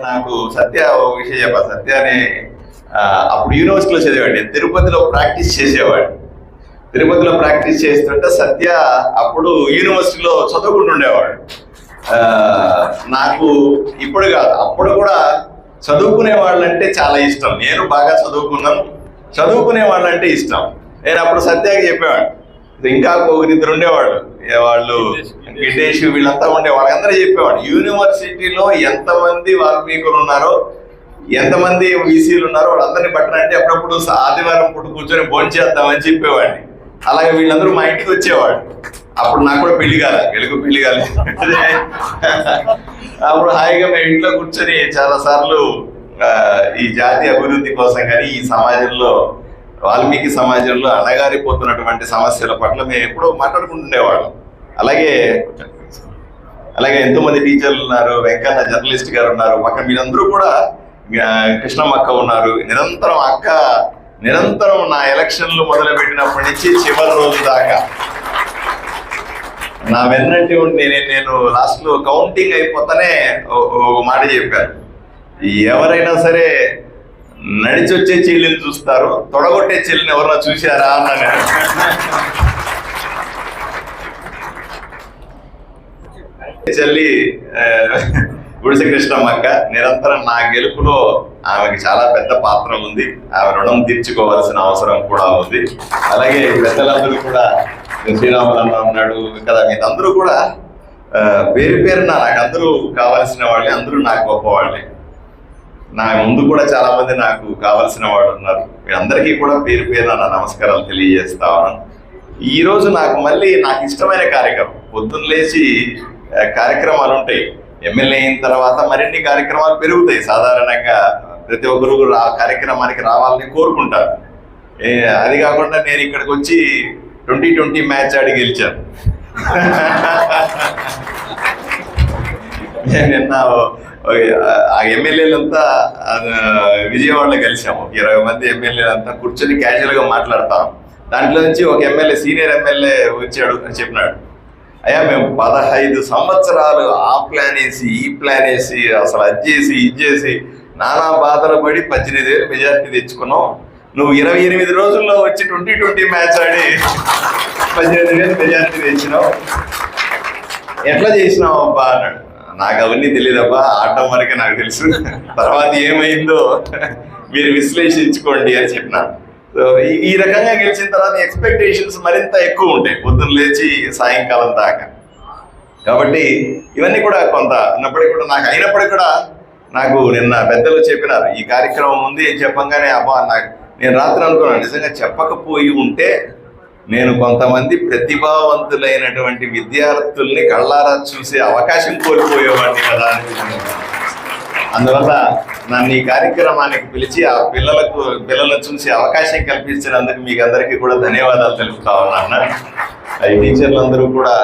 నాకు సత్య ఒక విషయం చెప్పాలి. సత్య అని అప్పుడు యూనివర్సిటీలో చదివాడు, నేను తిరుపతిలో ప్రాక్టీస్ చేసేవాడు. తిరుపతిలో ప్రాక్టీస్ చేస్తుంటే సత్య అప్పుడు యూనివర్సిటీలో చదువుకుంటుండేవాడు. నాకు ఇప్పుడు కాదు, అప్పుడు కూడా చదువుకునే వాళ్ళంటే చాలా ఇష్టం. నేను బాగా చదువుకున్నాను, చదువుకునే వాళ్ళంటే ఇష్టం. నేను అప్పుడు సత్యాకి చెప్పేవాడు. ఇంకా ఒకరిద్దరు ఉండేవాళ్ళు, వాళ్ళు గిటేష్ వీళ్ళంతా ఉండేవాళ్ళు. అందరూ చెప్పేవాడు యూనివర్సిటీలో ఎంతమంది వాల్మీకులు ఉన్నారో, ఎంతమంది వీసీలు ఉన్నారో వాళ్ళందరినీ పట్టనంటే అప్పుడప్పుడు ఆదివారం పూట కూర్చొని భోంచేద్దామని చెప్పేవాడిని. అలాగే వీళ్ళందరూ మా ఇంటికి వచ్చేవాడు. అప్పుడు నాకు కూడా పెళ్లి కాలే. అప్పుడు హాయిగా మేము ఇంట్లో కూర్చొని చాలా సార్లు ఈ జాతి అభివృద్ధి కోసం కానీ ఈ సమాజంలో వాల్మీకి సమాజంలో అణగారిపోతున్నటువంటి సమస్యల పట్ల మేము ఎప్పుడూ మాట్లాడుకుంటుండేవాళ్ళం. అలాగే ఎంతో మంది టీచర్లు ఉన్నారు, వెంకన్న జర్నలిస్ట్ గారు ఉన్నారు, పక్కన మీరందరూ కూడా, కృష్ణమ్మ అక్క ఉన్నారు. నిరంతరం నా ఎలక్షన్లు మొదలుపెట్టినప్పటి నుంచి చివరి రోజు దాకా నా వెన్నంటి ఉండి నేను లాస్ట్ లో కౌంటింగ్ అయిపోతానే ఒక మాట చెప్పాను, ఎవరైనా సరే నడిచి వచ్చే చెల్లిని చూస్తారు, తొడగొట్టే చెల్లిని ఎవరన్నా చూశారా అన్నాను. చెల్లి గుడిసె కృష్ణమ్మ అక్క నిరంతరం నా గెలుపులో ఆమెకి చాలా పెద్ద పాత్ర ఉంది. ఆమె రుణం తీర్చుకోవాల్సిన అవసరం కూడా ఉంది. అలాగే పెద్దలందరూ కూడా, శ్రీరాములన్న ఉన్నాడు కదా, మీరందరూ కూడా పేరు పేరున నాకు అందరూ కావాల్సిన వాళ్ళే, అందరూ నాకు గొప్ప వాళ్ళే. నా ముందు కూడా చాలా మంది నాకు కావాల్సిన వాళ్ళు ఉన్నారు. వీళ్ళందరికీ కూడా పేరు పేరున నా నమస్కారాలు తెలియజేస్తా ఉన్నాను. ఈరోజు నాకు ఇష్టమైన కార్యక్రమం, పొద్దున్న లేచి కార్యక్రమాలు ఉంటాయి. ఎమ్మెల్యే అయిన తర్వాత మరిన్ని కార్యక్రమాలు పెరుగుతాయి. సాధారణంగా ప్రతి ఒక్కరు కార్యక్రమానికి రావాలని కోరుకుంటారు. అది కాకుండా నేను ఇక్కడికి వచ్చి 2020 మ్యాచ్ ఆడి గెలిచాను. నిన్న ఆ ఎమ్మెల్యేలంతా విజయవాడలో కలిసాము. 20 మంది ఎమ్మెల్యేలంతా కూర్చొని క్యాజువల్గా మాట్లాడతాం. దాంట్లో నుంచి ఒక ఎమ్మెల్యే, సీనియర్ ఎమ్మెల్యే వచ్చాడు అని చెప్పినాడు, అయ్యా మేము 15 సంవత్సరాలు ఆ ప్లాన్ వేసి ఈ ప్లాన్ వేసి అసలు అది చేసి ఇది చేసి నానా బాధలు పడి 18,000 మెజార్టీ తెచ్చుకున్నాం. నువ్వు 28 రోజుల్లో వచ్చి 2020 మ్యాచ్ ఆడి 18,000 మెజార్టీ తెచ్చినావు, ఎట్లా చేసినావు అబ్బా అన్నాడు. నాకు అవన్నీ తెలియదబ్బా, ఆడటం వరకే నాకు తెలుసు, తర్వాత ఏమైందో మీరు విశ్లేషించుకోండి అని చెప్పిన. సో ఈ రకంగా గెలిచిన తర్వాత ఎక్స్పెక్టేషన్స్ మరింత ఎక్కువ ఉంటాయి పొద్దున్న లేచి సాయంకాలం దాకా. కాబట్టి ఇవన్నీ కూడా కొంత ఉన్నప్పటికీ కూడా అయినప్పటికీ కూడా నాకు నిన్న పెద్దలు చెప్పినారు ఈ కార్యక్రమం ఉంది అని చెప్పంగానే, అబ్బా నేను రాత్రి అనుకున్నాను, నిజంగా చెప్పకపోయి ఉంటే నేను కొంతమంది ప్రతిభావంతులైనటువంటి విద్యార్థుల్ని కళ్ళారా చూసే అవకాశం కోల్పోయేవాడిని కదా అని. అందువల్ల నన్ను ఈ కార్యక్రమానికి పిలిచి ఆ పిల్లలను చూసి అవకాశం కల్పించినందుకు మీకు అందరికీ కూడా ధన్యవాదాలు తెలుపుతా ఉన్నాను. ఈ టీచర్లందరూ కూడా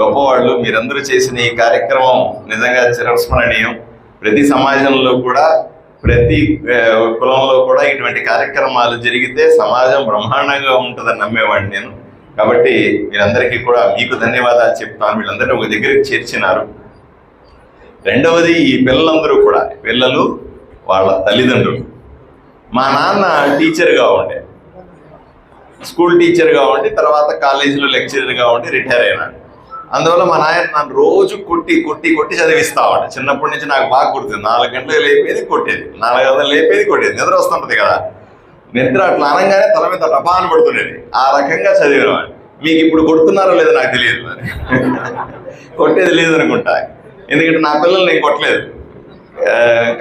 గొప్పవాళ్ళు. మీరందరూ చేసిన ఈ కార్యక్రమం నిజంగా చిరస్మరణీయం. ప్రతి సమాజంలో కూడా, ప్రతి కులంలో కూడా ఇటువంటి కార్యక్రమాలు జరిగితే సమాజం బ్రహ్మాండంగా ఉంటుందని నమ్మేవాడిని నేను. కాబట్టి మీరందరికీ కూడా మీకు ధన్యవాదాలు చెప్తాను. వీళ్ళందరినీ ఒక దగ్గరికి చేర్చినారు. రెండవది, ఈ పిల్లలందరూ కూడా, పిల్లలు వాళ్ళ తల్లిదండ్రులు. మా నాన్న టీచర్గా ఉండే, స్కూల్ టీచర్గా ఉండి తర్వాత కాలేజీలో లెక్చరర్గా ఉండి రిటైర్ అయినాడు. అందువల్ల మా నాయన నన్ను రోజు కొట్టి చదివిస్తా ఉండే. చిన్నప్పటి నుంచి నాకు బాగా గుర్తుంది. 4 గంటలు లేపేది కొట్టేది, 4 గంటలు లేపేది కొట్టేది. నిద్ర వస్తుంటుంది కదా, నిద్ర అట్లా అనగానే తల మీద టపాను పడుతుండేది. ఆ రకంగా చదివినవాడు. మీకు ఇప్పుడు కొడుతున్నారో లేదో నాకు తెలియదు, మరి కొట్టేది లేదు అనుకుంటా, ఎందుకంటే నా పిల్లలు నేను కొట్టలేదు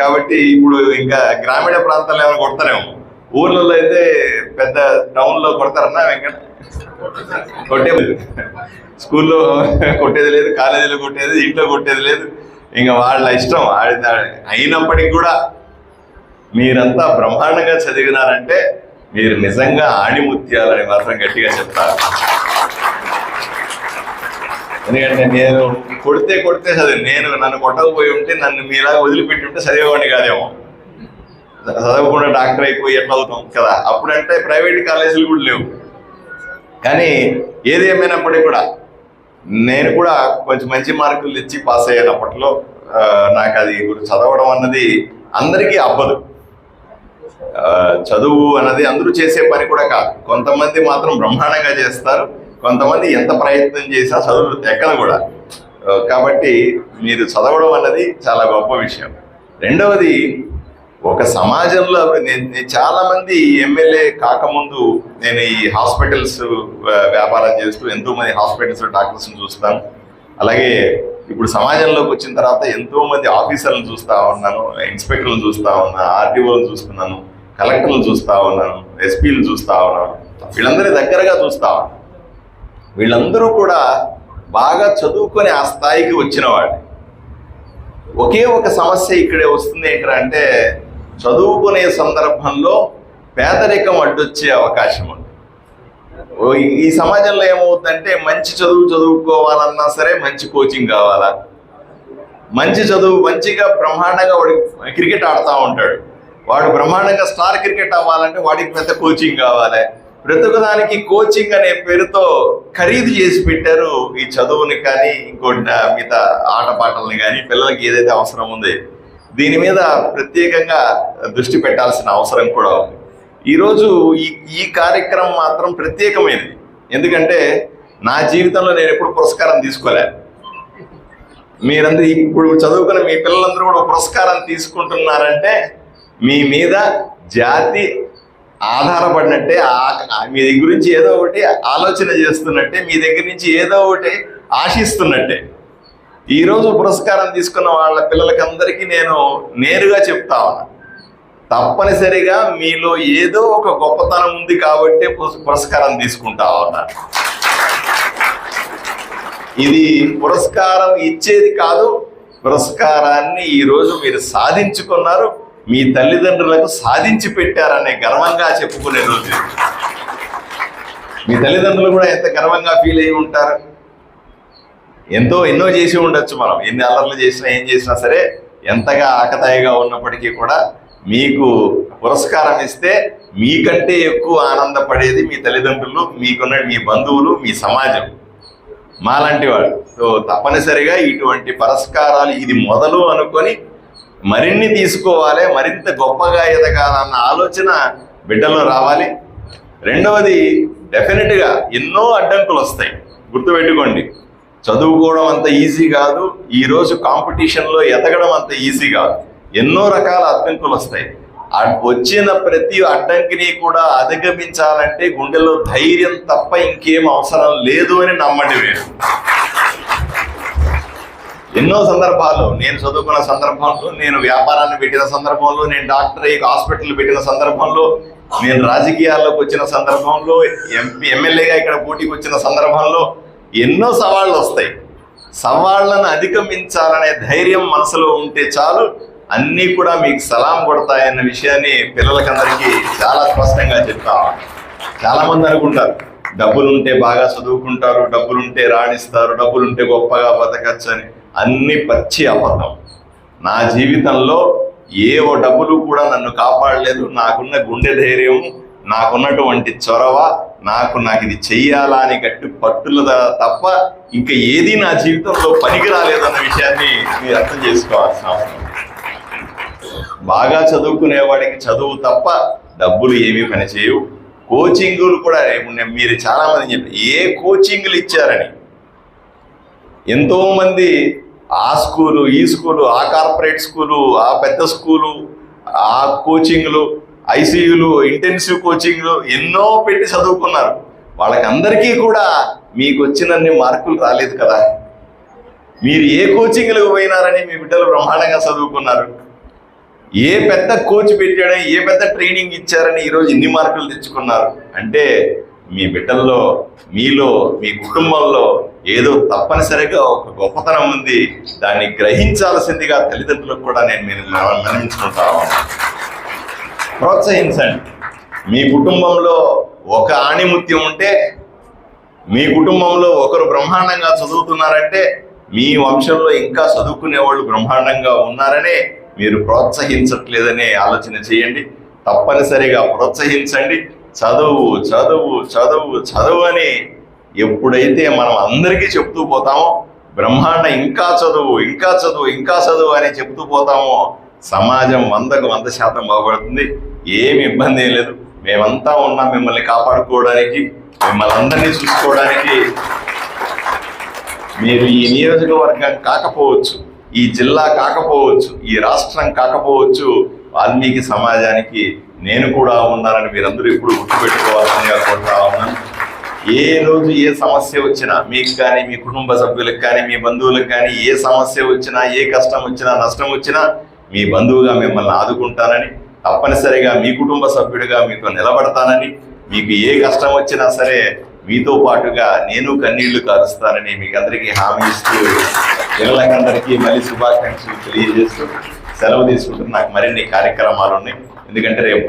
కాబట్టి. ఇప్పుడు ఇంకా గ్రామీణ ప్రాంతాల్లో ఏమైనా కొడతారేమో, ఊర్లలో అయితే పెద్ద టౌన్లో కొడతారన్నా వెంకట కొట్టేది. స్కూల్లో కొట్టేది లేదు, కాలేజీలో కొట్టేది, ఇంట్లో కొట్టేది లేదు. ఇంకా వాళ్ళ ఇష్టం. అయినప్పటికీ కూడా మీరంతా బ్రహ్మాండంగా చదివినారంటే మీరు నిజంగా ఆణిముత్యాలని మాత్రం గట్టిగా చెప్తారు. ఎందుకంటే నేను కొడితే నన్ను కొట్టకపోయి ఉంటే, నన్ను మీలాగా వదిలిపెట్టి ఉంటే చదివేవాడిని కాదేమో. చదవకుండా డాక్టర్ అయిపోయి ఎట్లా అవుతాం కదా. అప్పుడంటే ప్రైవేట్ కాలేజీలు కూడా లేవు. కానీ ఏది ఏమైనప్పటికీ కూడా నేను కూడా కొంచెం మంచి మార్కులు ఇచ్చి పాస్ అయ్యేటప్పట్లో నాకు అది చదవడం అన్నది అందరికీ అవ్వదు. చదువు అన్నది అందరూ చేసే పని కూడా కాదు. కొంతమంది మాత్రం బ్రహ్మాండంగా చేస్తారు, కొంతమంది ఎంత ప్రయత్నం చేసినా చదువు ఎక్కదు కూడా. కాబట్టి మీరు చదవడం అన్నది చాలా గొప్ప విషయం. రెండవది, ఒక సమాజంలో నేను చాలా మంది ఎమ్మెల్యే కాకముందు నేను ఈ హాస్పిటల్స్ వ్యాపారం చేస్తూ ఎంతో మంది హాస్పిటల్స్ డాక్టర్స్ని చూస్తాను. అలాగే ఇప్పుడు సమాజంలోకి వచ్చిన తర్వాత ఎంతో మంది ఆఫీసర్లను చూస్తూ ఉన్నాను, ఇన్స్పెక్టర్లను చూస్తూ ఉన్నాను, ఆర్టీఓలను చూస్తున్నాను, కలెక్టర్లను చూస్తూ ఉన్నాను, ఎస్పీలు చూస్తూ ఉన్నాను. వీళ్ళందరి దగ్గరగా చూస్తూ ఉన్నాను. వీళ్ళందరూ కూడా బాగా చదువుకొని ఆ స్థాయికి వచ్చిన వాళ్ళు. ఒకే ఒక సమస్య ఇక్కడే వస్తుంది ఏంటంటే, చదువుకునే సందర్భంలో పేదరికం అడ్డొచ్చే అవకాశం ఉంది. ఈ సమాజంలో ఏమవుతుందంటే, మంచి చదువుకోవాలన్నా సరే మంచి కోచింగ్ కావాలా, మంచిగా బ్రహ్మాండంగా వాడు క్రికెట్ ఆడుతూ ఉంటాడు, వాడు బ్రహ్మాండంగా స్టార్ క్రికెట్ అవ్వాలంటే వాడికి పెద్ద కోచింగ్ కావాలి. ప్రతి ఒక్కదానికి కోచింగ్ అనే పేరుతో ఖరీదు చేసి పెట్టారు ఈ చదువుని కానీ ఇంకోటి మిగతా ఆటపాటల్ని కానీ. పిల్లలకి ఏదైతే అవసరం ఉంది దీని మీద ప్రత్యేకంగా దృష్టి పెట్టాల్సిన అవసరం కూడా ఉంది. ఈరోజు ఈ కార్యక్రమం మాత్రం ప్రత్యేకమైనది. ఎందుకంటే నా జీవితంలో నేను ఎప్పుడు పురస్కారం తీసుకోలే. మీరందరూ ఇప్పుడు చదువుకున్న మీ పిల్లలందరూ కూడా పురస్కారం తీసుకుంటున్నారంటే మీ మీద జాతి ఆధారపడినట్టే, మీ దగ్గర గురించి ఏదో ఒకటి ఆలోచన చేస్తున్నట్టే, మీ దగ్గర నుంచి ఏదో ఒకటి ఆశిస్తున్నట్టే. ఈరోజు పురస్కారం తీసుకున్న వాళ్ళ పిల్లలకందరికీ నేను నేరుగా చెప్తా ఉన్నా, తప్పనిసరిగా మీలో ఏదో ఒక గొప్పతనం ఉంది కాబట్టి పురస్కారం తీసుకుంటా ఉన్నా. ఇది పురస్కారం ఇచ్చేది కాదు, పురస్కారాన్ని ఈరోజు మీరు సాధించుకున్నారు, మీ తల్లిదండ్రులకు సాధించి పెట్టారనే గర్వంగా చెప్పుకునే రోజు. మీ తల్లిదండ్రులు కూడా ఎంత గర్వంగా ఫీల్ అయ్యి ఉంటారు. ఎన్నో చేసి ఉండొచ్చు, మనం ఎన్ని అల్లర్లు చేసినా ఏం చేసినా సరే, ఎంతగా ఆకతాయిగా ఉన్నప్పటికీ కూడా మీకు పురస్కారం ఇస్తే మీకంటే ఎక్కువ ఆనందపడేది మీ తల్లిదండ్రులు, మీకున్న మీ బంధువులు, మీ సమాజం, మాలాంటి వాళ్ళు. సో తప్పనిసరిగా ఇటువంటి పురస్కారాలు ఇది మొదలు అనుకొని మరిన్ని తీసుకోవాలి, మరింత గొప్పగా ఎదగాలన్న ఆలోచన బిడ్డల్లో రావాలి. రెండవది, డెఫినెట్గా ఎన్నో అడ్డంకులు వస్తాయి, గుర్తుపెట్టుకోండి. చదువుకోవడం అంత ఈజీ కాదు, ఈరోజు కాంపిటీషన్లో ఎదగడం అంత ఈజీ కాదు. ఎన్నో రకాల అడ్డంకులు వస్తాయి. వచ్చిన ప్రతి అడ్డంకిని కూడా అధిగమించాలంటే గుండెలో ధైర్యం తప్ప ఇంకేం అవసరం లేదు అని నమ్మండి. వేరు ఎన్నో సందర్భాల్లో, నేను చదువుకున్న సందర్భంలో, నేను వ్యాపారాన్ని పెట్టిన సందర్భంలో, నేను డాక్టర్ అయ్యి హాస్పిటల్ పెట్టిన సందర్భంలో, నేను రాజకీయాల్లోకి వచ్చిన సందర్భంలో, ఎమ్మెల్యేగా ఇక్కడ పోటీకి వచ్చిన సందర్భంలో ఎన్నో సవాళ్ళు వస్తాయి. సవాళ్లను అధిగమించాలనే ధైర్యం మనసులో ఉంటే చాలు, అన్నీ కూడా మీకు సలాం కొడతాయన్న విషయాన్ని పిల్లలకందరికీ చాలా స్పష్టంగా చెప్తా. చాలా మంది అనుకుంటారు డబ్బులుంటే బాగా చదువుకుంటారు, డబ్బులుంటే రాణిస్తారు, డబ్బులుంటే గొప్పగా బతకచ్చు అని. అన్ని పచ్చి అబద్ధం. నా జీవితంలో డబ్బులు కూడా నన్ను కాపాడలేదు. నాకున్న గుండె ధైర్యం, నాకున్నటువంటి చొరవ, నాకు ఇది చెయ్యాలా అని గట్టి పట్టుల తప్ప ఇంకా ఏది నా జీవితంలో పనికి రాలేదన్న విషయాన్ని మీరు అర్థం చేసుకోవాల్సిన అవసరం. బాగా చదువుకునేవాడికి చదువు తప్ప డబ్బులు ఏమీ పనిచేయవు. కోచింగులు కూడా మీరు చాలా మంది చెప్పారు, ఏ కోచింగ్లు ఇచ్చారని. ఎంతోమంది ఆ స్కూలు, ఈ స్కూలు, ఆ కార్పొరేట్ స్కూలు, ఆ పెద్ద స్కూలు, ఆ కోచింగ్లు, ఐసీయూలు, ఇంటెన్సివ్ కోచింగ్లు ఎన్నో పెట్టి చదువుకున్నారు. వాళ్ళకందరికీ కూడా మీకు వచ్చినన్ని మార్కులు రాలేదు కదా. మీరు ఏ కోచింగ్లకు పోయినారని మీ బిడ్డలు బ్రహ్మాండంగా చదువుకున్నారు. ఏ పెద్ద కోచ్ పెట్టాడని, ఏ పెద్ద ట్రైనింగ్ ఇచ్చారని ఈరోజు ఇన్ని మార్కులు తెచ్చుకున్నారు. అంటే మీ బిడ్డల్లో, మీలో, మీ కుటుంబంలో ఏదో తప్పనిసరిగా ఒక గొప్పతనం ఉంది. దాన్ని గ్రహించాల్సిందిగా తల్లిదండ్రులకు కూడా నేను మనవించుకుంటాను. ప్రోత్సహించండి. మీ కుటుంబంలో ఒక ఆణిముత్యం ఉంటే, మీ కుటుంబంలో ఒకరు బ్రహ్మాండంగా చదువుతున్నారంటే మీ వంశంలో ఇంకా చదువుకునే వాళ్ళు బ్రహ్మాండంగా ఉన్నారనే మీరు ప్రోత్సహించట్లేదనే ఆలోచన చేయండి. తప్పనిసరిగా ప్రోత్సహించండి. చదువు చదువు చదువు చదువు అని ఎప్పుడైతే మనం అందరికీ చెప్తూ పోతామో బ్రహ్మాండ ఇంకా చదువు ఇంకా చదువు ఇంకా చదువు అని చెప్తూ పోతామో సమాజం 100% బాగుపడుతుంది. ఏమి ఇబ్బంది ఏం లేదు. మేమంతా ఉన్నాం మిమ్మల్ని కాపాడుకోవడానికి, మిమ్మల్ని అందరినీ చూసుకోవడానికి. మీరు ఈ నియోజకవర్గం కాకపోవచ్చు, ఈ జిల్లా కాకపోవచ్చు, ఈ రాష్ట్రం కాకపోవచ్చు, వాల్మీకి సమాజానికి నేను కూడా ఉన్నానని మీరందరూ ఇప్పుడు గుర్తుపెట్టుకోవాలని కోరుతా ఉన్నాను. ఏ రోజు ఏ సమస్య వచ్చినా మీకు కానీ, మీ కుటుంబ సభ్యులకు కానీ, మీ బంధువులకు కానీ ఏ సమస్య వచ్చినా, ఏ కష్టం వచ్చినా, నష్టం వచ్చినా మీ బంధువుగా మిమ్మల్ని ఆదుకుంటానని, తప్పనిసరిగా మీ కుటుంబ సభ్యుడిగా మీతో నిలబడతానని, మీకు ఏ కష్టం వచ్చినా సరే మీతో పాటుగా నేను కన్నీళ్లు కారుస్తానని మీకు అందరికీ హామీ ఇస్తూ పిల్లలకందరికీ మళ్ళీ శుభాకాంక్షలు తెలియజేస్తూ సెలవు తీసుకుంటున్న నాకు మరిన్ని కార్యక్రమాలు ఉన్నాయి. ఎందుకంటే రేపు